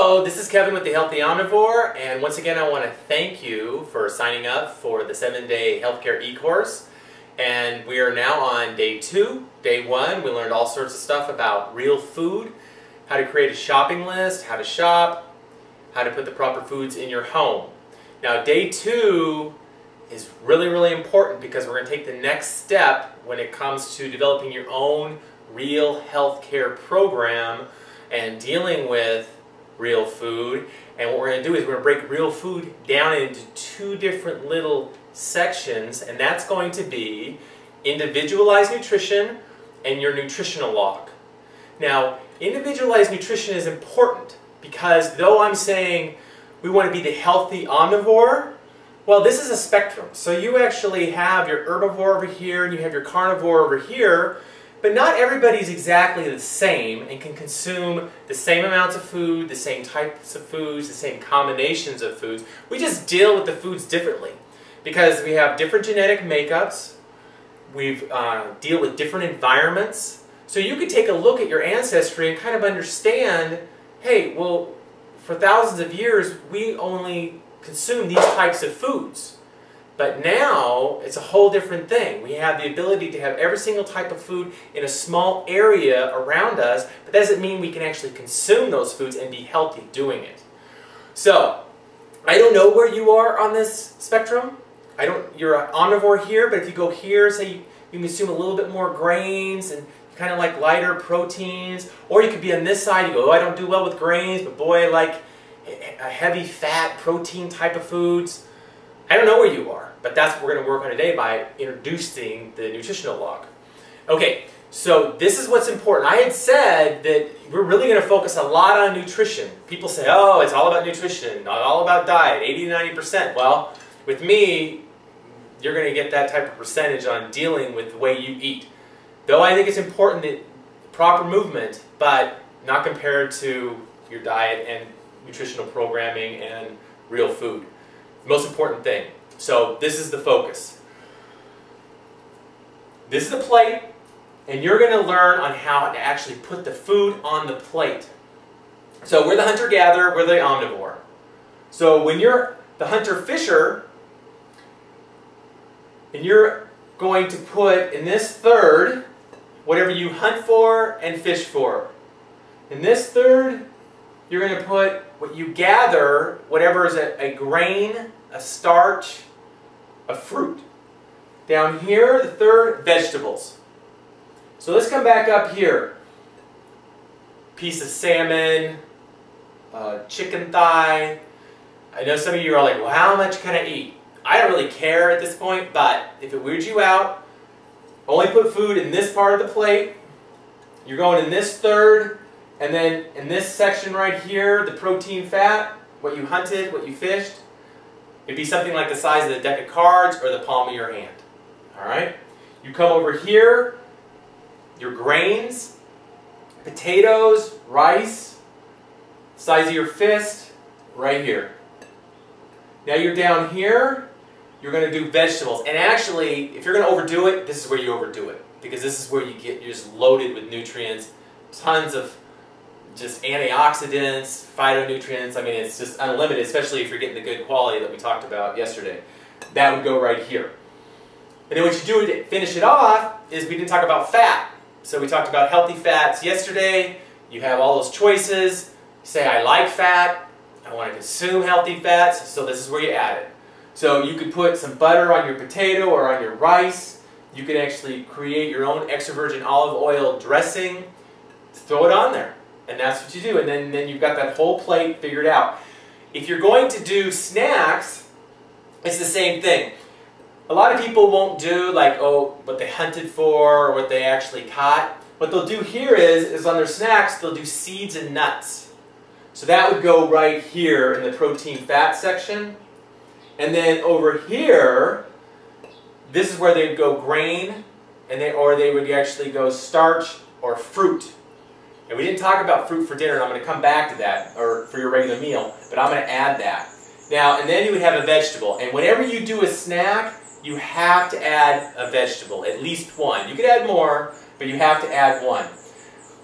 Hello, this is Kevin with the Healthy Omnivore, and once again I want to thank you for signing up for the 7-day healthcare e-course. And we are now on day 2. Day 1, we learned all sorts of stuff about real food, how to create a shopping list, how to shop, how to put the proper foods in your home. Now day 2 is really important because we're going to take the next step when it comes to developing your own real healthcare program and dealing with real food. And what we're going to do is we're going to break real food down into 2 different little sections, and that's going to be individualized nutrition and your nutritional log. Now, individualized nutrition is important because though I'm saying we want to be the healthy omnivore, well, this is a spectrum. So you actually have your herbivore over here and you have your carnivore over here, but not everybody's exactly the same and can consume the same amounts of food, the same types of foods, the same combinations of foods. We just deal with the foods differently because we have different genetic makeups, we deal with different environments. So you could take a look at your ancestry and kind of understand, hey, well, for thousands of years we only consume these types of foods. But now, it's a whole different thing. We have the ability to have every single type of food in a small area around us, but that doesn't mean we can actually consume those foods and be healthy doing it. So, I don't know where you are on this spectrum. You're an omnivore here, but if you go here, say you consume a little bit more grains and kind of like lighter proteins, or you could be on this side, you go, oh, I don't do well with grains, but boy, I like a heavy fat protein type of foods. I don't know where you are, but that's what we're going to work on today by introducing the nutritional log. Okay, so this is what's important. I had said that we're really going to focus a lot on nutrition. People say, oh, it's all about nutrition, not all about diet, 80 to 90%. Well, with me, you're going to get that type of percentage on dealing with the way you eat. Though I think it's important that proper movement, but not compared to your diet and nutritional programming and real food. The most important thing. So this is the focus. This is the plate, and you're going to learn on how to actually put the food on the plate. So we're the hunter-gatherer, we're the omnivore. So when you're the hunter-fisher, and you're going to put in this third whatever you hunt for and fish for. In this third, you're going to put what you gather, whatever is a grain, a starch, a fruit. Down here, the third, vegetables. So let's come back up here. Piece of salmon, chicken thigh. I know some of you are like, well, how much can I eat? I don't really care at this point, but if it weirds you out, only put food in this part of the plate. You're going in this third, and then in this section right here, the protein fat, what you hunted, what you fished, it'd be something like the size of the deck of cards or the palm of your hand. Alright? You come over here, your grains, potatoes, rice, size of your fist, right here. Now you're down here, you're going to do vegetables. And actually, if you're going to overdo it, this is where you overdo it. Because this is where you're just loaded with nutrients, tons of just antioxidants, phytonutrients. I mean, it's just unlimited, especially if you're getting the good quality that we talked about yesterday. That would go right here. And then what you do to finish it off is we didn't talk about fat. So we talked about healthy fats yesterday. You have all those choices. You say, I like fat. I want to consume healthy fats. So this is where you add it. So you could put some butter on your potato or on your rice. You could actually create your own extra virgin olive oil dressing. Throw it on there. And that's what you do. And then you've got that whole plate figured out. If you're going to do snacks, it's the same thing. A lot of people won't do like, oh, what they hunted for or what they actually caught. What they'll do here is on their snacks, they'll do seeds and nuts. So that would go right here in the protein fat section. And then over here, this is where they'd go grain, or they would actually go starch or fruit. And we didn't talk about fruit for dinner, and I'm going to come back to that, or for your regular meal, but I'm going to add that. Now, and then you would have a vegetable. And whenever you do a snack, you have to add a vegetable, at least one. You could add more, but you have to add one.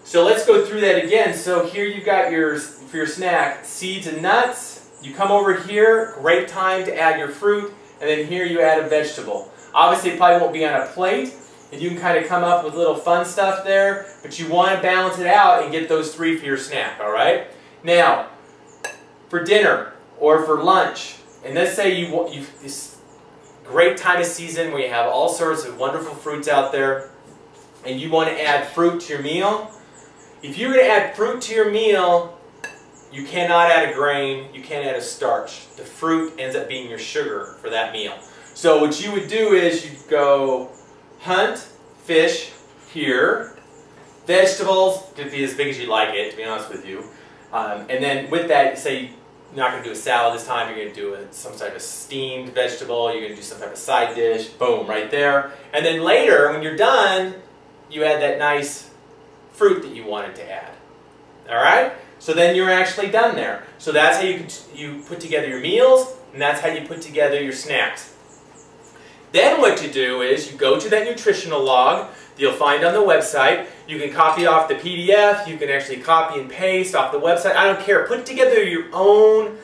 So let's go through that again. So here you've got for your snack, seeds and nuts. You come over here, great time to add your fruit, and then here you add a vegetable. Obviously it probably won't be on a plate, and you can kind of come up with little fun stuff there, but you want to balance it out and get those 3 for your snack, all right? Now, for dinner or for lunch, and let's say this great time of season where you have all sorts of wonderful fruits out there, and you want to add fruit to your meal. If you're going to add fruit to your meal, you cannot add a grain, you can't add a starch. The fruit ends up being your sugar for that meal. So what you would do is you'd go hunt, fish here, vegetables could be as big as you like it, to be honest with you. And then with that, say you're not going to do a salad this time, you're going to do some type of steamed vegetable, you're going to do some type of side dish, boom, right there. And then later, when you're done, you add that nice fruit that you wanted to add. Alright? So then you're actually done there. So that's how you put together your meals, and that's how you put together your snacks. Then what you do is you go to that nutritional log that you'll find on the website. You can copy off the PDF, you can actually copy and paste off the website. I don't care. Put together your own,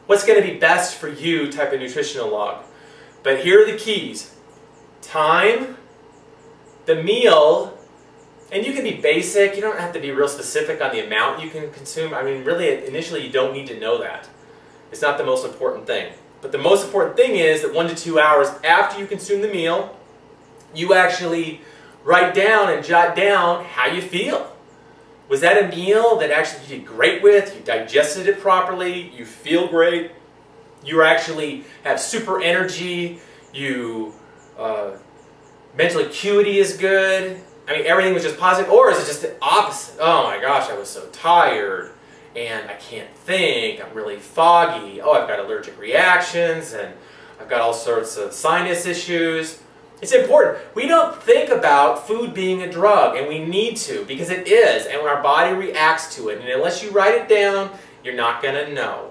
what's going to be best for you type of nutritional log. But here are the keys. Time, the meal, and you can be basic. You don't have to be real specific on the amount you can consume. I mean, really, initially you don't need to know that. It's not the most important thing. But the most important thing is that 1 to 2 hours after you consume the meal, you actually write down and jot down how you feel. Was that a meal that actually you did great with, you digested it properly, you feel great, you actually have super energy, you mental acuity is good, I mean everything was just positive, or is it just the opposite? Oh my gosh, I was so tired, and I can't think, I'm really foggy, oh I've got allergic reactions, and I've got all sorts of sinus issues. It's important. We don't think about food being a drug, and we need to, because it is, and our body reacts to it, and unless you write it down, you're not going to know.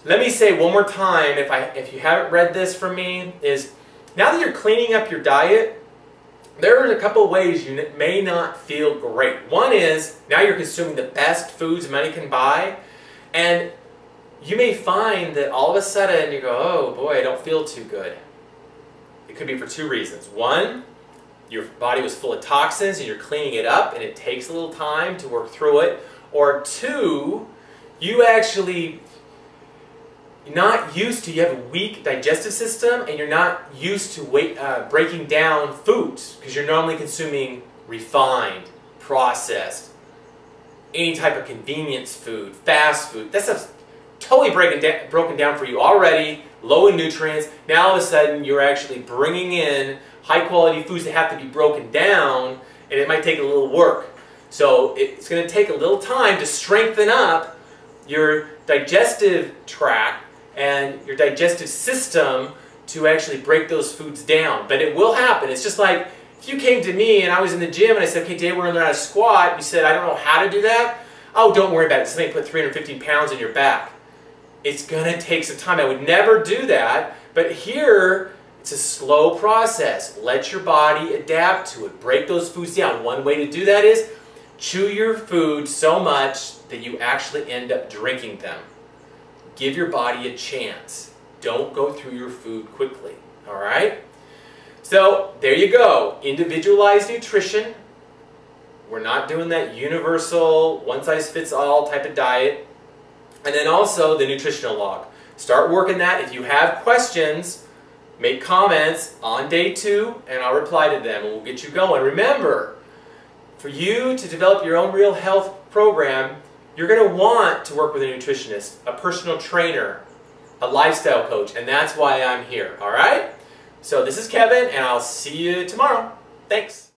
Let me say one more time, if you haven't read this from me, is now that you're cleaning up your diet, there are a couple of ways you may not feel great. One is, now you're consuming the best foods money can buy, and you may find that all of a sudden you go, oh boy, I don't feel too good. It could be for 2 reasons. One, your body was full of toxins and you're cleaning it up and it takes a little time to work through it. Or 2, you actually not used to, you have a weak digestive system and you're not used to breaking down foods because you're normally consuming refined, processed, any type of convenience food, fast food. That stuff's totally broken down for you already, low in nutrients. Now all of a sudden you're actually bringing in high quality foods that have to be broken down, and it might take a little work. So it's going to take a little time to strengthen up your digestive tract and your digestive system to actually break those foods down. But it will happen. It's just like if you came to me and I was in the gym and I said, okay, today we're going to learn how to squat. You said, I don't know how to do that. Oh, don't worry about it. Somebody put 315 pounds in your back. It's going to take some time. I would never do that, but here it's a slow process. Let your body adapt to it. Break those foods down. One way to do that is chew your food so much that you actually end up drinking them. Give your body a chance. Don't go through your food quickly. All right? So there you go. Individualized nutrition. We're not doing that universal, one-size-fits-all type of diet. And then also the nutritional log. Start working that. If you have questions, make comments on day 2 and I'll reply to them and we'll get you going. Remember, for you to develop your own real health program, you're going to want to work with a nutritionist, a personal trainer, a lifestyle coach, and that's why I'm here. Alright? So this is Kevin and I'll see you tomorrow. Thanks.